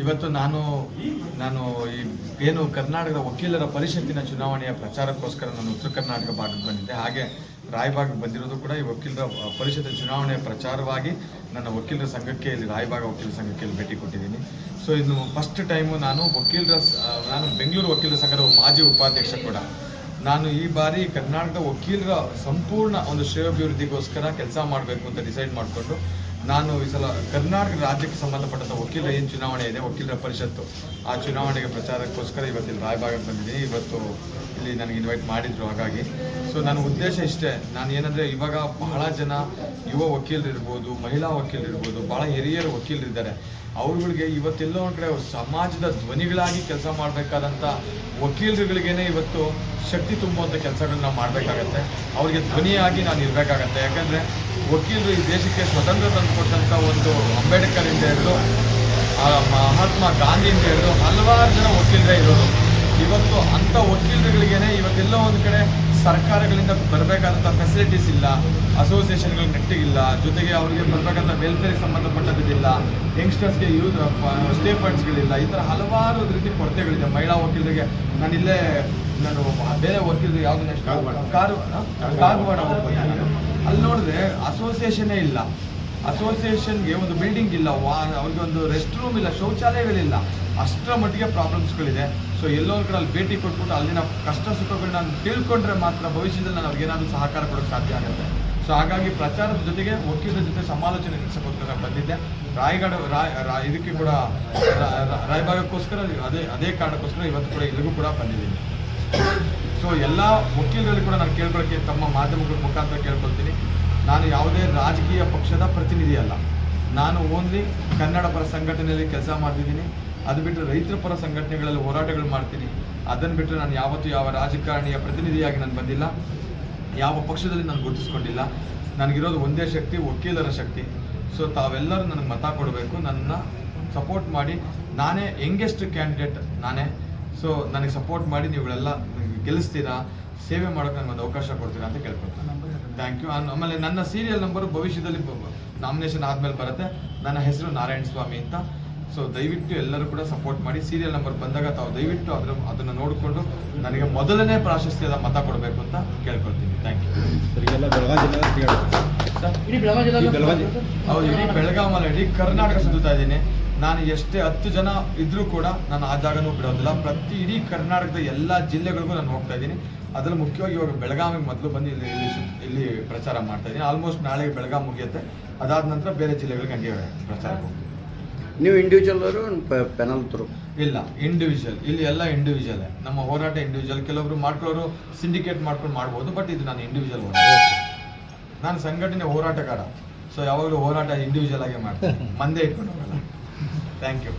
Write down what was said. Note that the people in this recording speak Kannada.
ಇವತ್ತು ನಾನು ಏನು ಕರ್ನಾಟಕದ ವಕೀಲರ ಪರಿಷತ್ತಿನ ಚುನಾವಣೆಯ ಪ್ರಚಾರಕ್ಕೋಸ್ಕರ ನಾನು ಉತ್ತರ ಕರ್ನಾಟಕ ಭಾಗಕ್ಕೆ ಬಂದಿದ್ದೆ. ಹಾಗೆ ರಾಯಬಾಗ್ ಬಂದಿರೋದು ಕೂಡ ಈ ವಕೀಲರ ಪರಿಷತ್ತಿನ ಚುನಾವಣೆಯ ಪ್ರಚಾರವಾಗಿ ನನ್ನ ವಕೀಲರ ಸಂಘಕ್ಕೆ ಇಲ್ಲಿ ರಾಯಬಾಗ ವಕೀಲರ ಸಂಘಕ್ಕೆ ಇಲ್ಲಿ ಭೇಟಿ ಕೊಟ್ಟಿದ್ದೀನಿ. ಸೊ ಇದು ಫಸ್ಟ್ ಟೈಮು ನಾನು ಬೆಂಗಳೂರು ವಕೀಲರ ಸಂಘದ ಮಾಜಿ ಉಪಾಧ್ಯಕ್ಷ ಕೂಡ. ನಾನು ಈ ಬಾರಿ ಕರ್ನಾಟಕದ ವಕೀಲರ ಸಂಪೂರ್ಣ ಒಂದು ಶ್ರೇಯೋಭಿವೃದ್ಧಿಗೋಸ್ಕರ ಕೆಲಸ ಮಾಡಬೇಕು ಅಂತ ಡಿಸೈಡ್ ಮಾಡಿಕೊಂಡು ನಾನು ಈ ಸಲ ಕರ್ನಾಟಕ ರಾಜ್ಯಕ್ಕೆ ಸಂಬಂಧಪಟ್ಟಂಥ ವಕೀಲರ ಏನು ಚುನಾವಣೆ ಇದೆ ವಕೀಲರ ಪರಿಷತ್ತು ಆ ಚುನಾವಣೆಗೆ ಪ್ರಚಾರಕ್ಕೋಸ್ಕರ ಇವತ್ತಿಲ್ಲಿ ರಾಯಬಾಗಕ್ಕೆ ಬಂದಿದ್ದೀನಿ. ಇವತ್ತು ಇಲ್ಲಿ ನನಗೆ ಇನ್ವೈಟ್ ಮಾಡಿದ್ರು. ಹಾಗಾಗಿ ಸೊ ನನ್ನ ಉದ್ದೇಶ ಇಷ್ಟೇ, ನಾನು ಏನಂದರೆ ಇವಾಗ ಬಹಳ ಜನ ಯುವ ವಕೀಲರಿರ್ಬೋದು, ಮಹಿಳಾ ವಕೀಲರಿರ್ಬೋದು, ಭಾಳ ಹಿರಿಯರು ವಕೀಲರಿದ್ದಾರೆ. ಅವ್ರುಗಳಿಗೆ ಇವತ್ತೆಲ್ಲೋ ಒಂದು ಕಡೆ ಅವ್ರ ಸಮಾಜದ ಧ್ವನಿಗಳಾಗಿ ಕೆಲಸ ಮಾಡಬೇಕಾದಂಥ ವಕೀಲರುಗಳಿಗೇನೆ ಇವತ್ತು ಶಕ್ತಿ ತುಂಬುವಂಥ ಕೆಲಸಗಳನ್ನ ಮಾಡಬೇಕಾಗತ್ತೆ. ಅವ್ರಿಗೆ ಧ್ವನಿಯಾಗಿ ನಾನು ಇರಬೇಕಾಗತ್ತೆ. ಯಾಕಂದರೆ ವಕೀಲರು ಈ ದೇಶಕ್ಕೆ ಸ್ವತಂತ್ರ ತಂದು ಕೊಟ್ಟಂಥ ಒಂದು ಅಂಬೇಡ್ಕರಿಂದ ಹಿಡಿದು ಮಹಾತ್ಮ ಗಾಂಧಿಯಿಂದ ಹಿಡಿದು ಹಲವಾರು ಜನ ವಕೀಲರೇ ಇರೋದು. ಇವತ್ತು ಅಂಥ ವಕೀಲರುಗಳಿಗೇನೆ ಇವತ್ತೆಲ್ಲೋ ಒಂದು ಕಡೆ ಸರ್ಕಾರಗಳಿಂದ ಬರಬೇಕಾದಂಥ ಫೆಸಿಲಿಟೀಸ್ ಇಲ್ಲ, ಅಸೋಸಿಯೇಷನ್ಗಳು ನೆಟ್ಟಿಗಿಲ್ಲ, ಜೊತೆಗೆ ಅವರಿಗೆ ಬರಬೇಕಾದಂಥ ವೆಲ್ಫೇರ್ಗೆ ಸಂಬಂಧಪಟ್ಟದಿಲ್ಲ, ಯಂಗ್ಸ್ಟರ್ಸ್ಗೆ ಸ್ಟೇ ಫಂಡ್ಸ್ಗಳಿಲ್ಲ. ಈ ಥರ ಹಲವಾರು ರೀತಿ ಕೊರತೆಗಳಿದೆ ಮಹಿಳಾ ವಕೀಲರಿಗೆ. ನಾನು ಬೇರೆ ವಕೀಲರು ಯಾವುದು ನೆಕ್ಸ್ಟ್ ಕಾಗವಾಡ ಹೋಗ್ಬೋದು. ಅಲ್ಲಿ ನೋಡಿದ್ರೆ ಅಸೋಸಿಯೇಷನ್ನೇ ಇಲ್ಲ, ಅಸೋಸಿಯೇಷನ್ಗೆ ಒಂದು ಬಿಲ್ಡಿಂಗ್ ಇಲ್ಲ, ಅವ್ರಿಗೆ ಒಂದು ರೆಸ್ಟ್ ರೂಮ್ ಇಲ್ಲ, ಶೌಚಾಲಯಗಳಿಲ್ಲ, ಅಷ್ಟರ ಮಟ್ಟಿಗೆ ಪ್ರಾಬ್ಲಮ್ಸ್ಗಳಿದೆ. ಸೊ ಎಲ್ಲೋ ಒಂದು ಕಡೆ ಅಲ್ಲಿ ಭೇಟಿ ಕೊಟ್ಬಿಟ್ಟು ಅಲ್ಲಿನ ಕಷ್ಟ ಸುಖಗಳನ್ನ ನಾನು ತಿಳ್ಕೊಂಡ್ರೆ ಮಾತ್ರ ಭವಿಷ್ಯದಲ್ಲಿ ನಾನು ಅವ್ರಿಗೇನಾದರೂ ಸಹಕಾರ ಕೊಡೋಕ್ಕೆ ಸಾಧ್ಯ ಆಗುತ್ತೆ. ಸೊ ಹಾಗಾಗಿ ಪ್ರಚಾರದ ಜೊತೆಗೆ ವಕೀಲರ ಜೊತೆ ಸಮಾಲೋಚನೆ ನಡೆಸೋಕ್ಕೋಸ್ಕರ ಬಂದಿದ್ದೆ. ಇದಕ್ಕೆ ಕೂಡ ರಾಯಬಾಗಕ್ಕೋಸ್ಕರ ಅದೇ ಕಾರಣಕ್ಕೋಸ್ಕರ ಇವತ್ತು ಕೂಡ ಇಲ್ಲಿಗೂ ಕೂಡ ಬಂದಿದ್ದೀನಿ. ಸೊ ಎಲ್ಲ ವಕೀಲರಲ್ಲಿ ಕೂಡ ನಾನು ಕೇಳ್ಕೊಳ್ಳೋಕ್ಕೆ ತಮ್ಮ ಮಾಧ್ಯಮಗಳ ಮುಖಾಂತರ ಕೇಳ್ಕೊಳ್ತೀನಿ, ನಾನು ಯಾವುದೇ ರಾಜಕೀಯ ಪಕ್ಷದ ಪ್ರತಿನಿಧಿ ಅಲ್ಲ. ನಾನು ಓನ್ಲಿ ಕನ್ನಡ ಪರ ಸಂಘಟನೆಯಲ್ಲಿ ಕೆಲಸ ಮಾಡ್ತಿದ್ದೀನಿ. ಅದು ಬಿಟ್ಟರೆ ರೈತರ ಪರ ಸಂಘಟನೆಗಳಲ್ಲಿ ಹೋರಾಟಗಳು ಮಾಡ್ತೀನಿ. ಅದನ್ನು ಬಿಟ್ಟರೆ ನಾನು ಯಾವತ್ತೂ ಯಾವ ರಾಜಕಾರಣಿಯ ಪ್ರತಿನಿಧಿಯಾಗಿ ನಾನು ಬಂದಿಲ್ಲ, ಯಾವ ಪಕ್ಷದಲ್ಲಿ ನಾನು ಗುರುತಿಸ್ಕೊಂಡಿಲ್ಲ. ನನಗಿರೋದು ಒಂದೇ ಶಕ್ತಿ, ವಕೀಲರ ಶಕ್ತಿ. ಸೊ ತಾವೆಲ್ಲರೂ ನನಗೆ ಮತ ಕೊಡಬೇಕು, ನನ್ನ ಸಪೋರ್ಟ್ ಮಾಡಿ. ನಾನೇ ಯಂಗೆಸ್ಟ್ ಕ್ಯಾಂಡಿಡೇಟ್ ನಾನೇ. ಸೊ ನನಗೆ ಸಪೋರ್ಟ್ ಮಾಡಿ ನೀವುಗಳೆಲ್ಲ ಗೆಲ್ಲಿಸ್ತೀರಾ, ಸೇವೆ ಮಾಡೋಕ್ಕೆ ನನಗೊಂದು ಅವಕಾಶ ಕೊಡ್ತೀರಾ ಅಂತ ಕೇಳ್ಕೊಳ್ತೀನಿ. Thank you. ಆಮೇಲೆ ನನ್ನ ಸೀರಿಯಲ್ ನಂಬರು ಭವಿಷ್ಯದಲ್ಲಿ ನಾಮಿನೇಷನ್ ಆದಮೇಲೆ ಬರುತ್ತೆ. ನನ್ನ ಹೆಸರು ನಾರಾಯಣ ಸ್ವಾಮಿ ಅಂತ. ಸೊ ದಯವಿಟ್ಟು ಎಲ್ಲರೂ ಕೂಡ ಸಪೋರ್ಟ್ ಮಾಡಿ. ಸೀರಿಯಲ್ ನಂಬರ್ ಬಂದಾಗ ತಾವು ದಯವಿಟ್ಟು ಅದನ್ನು ನೋಡಿಕೊಂಡು ನನಗೆ ಮೊದಲನೇ ಪ್ರಾಶಸ್ತ್ಯದ ಮತ ಕೊಡಬೇಕು ಅಂತ ಕೇಳ್ಕೊಳ್ತೀನಿ. Thank you. ಹೌದು, ಇಡೀ ಬೆಳಗಾವಲ್ಲ, ಇಡೀ ಕರ್ನಾಟಕ ಸುತ್ತಾ ಇದ್ದೀನಿ. ನಾನು ಎಷ್ಟೇ 10 ಜನ ಇದ್ರೂ ಕೂಡ ನಾನು ಆ ಜಾಗನೂ ಬಿಡೋದಿಲ್ಲ. ಇಡೀ ಕರ್ನಾಟಕದ ಎಲ್ಲ ಜಿಲ್ಲೆಗಳಿಗೂ ನಾನು ಹೋಗ್ತಾ ಇದ್ದೀನಿ. ಅದರಲ್ಲಿ ಮುಖ್ಯವಾಗಿ ಇವಾಗ ಬೆಳಗಾವಿಗೆ ಮೊದಲು ಬಂದು ಇಲ್ಲಿ ಪ್ರಚಾರ ಮಾಡ್ತಾ ಇದ್ದೀನಿ. ಆಲ್ಮೋಸ್ಟ್ ನಾಳೆಗೆ ಬೆಳಗಾವಿ ಮುಗಿಯುತ್ತೆ. ಅದಾದ ನಂತರ ಬೇರೆ ಜಿಲ್ಲೆಗಳಿಗೆ ಹಂಗೆ ಪ್ರಚಾರ ಹೋಗ್ತೀನಿ. ನೀವು ಇಂಡಿವಿಜುವಲ್ ಅವರು ಪ್ಯಾನಲ್ ಥ್ರೂ? ಇಲ್ಲ, ಇಂಡಿವಿಜುವಲ್. ಇಲ್ಲಿ ಎಲ್ಲ ಇಂಡಿವಿಜುವಲ್. ನಮ್ಮ ಹೋರಾಟ ಇಂಡಿವಿಜುವಲ್. ಕೆಲವೊಬ್ರು ಮಾಡ್ಕೊಳ್ಳೋರು ಸಿಂಡಿಕೇಟ್ ಮಾಡ್ಕೊಂಡು ಮಾಡ್ಬೋದು, ಬಟ್ ಇದು ನಾನು ಇಂಡಿವಿಜುವಲ್ ಹೋರಾಟ. ನಾನು ಸಂಘಟನೆ ಹೋರಾಟಗಾರ. ಸೊ ಯಾವಾಗಲೂ ಹೋರಾಟ ಇಂಡಿವಿಜುವಲ್ ಆಗಿ ಮಾಡ್ತೀನಿ, ಮಂದೇ ಇಟ್ಕೊಂಡು ಹೋಗಲ್ಲ. Thank you.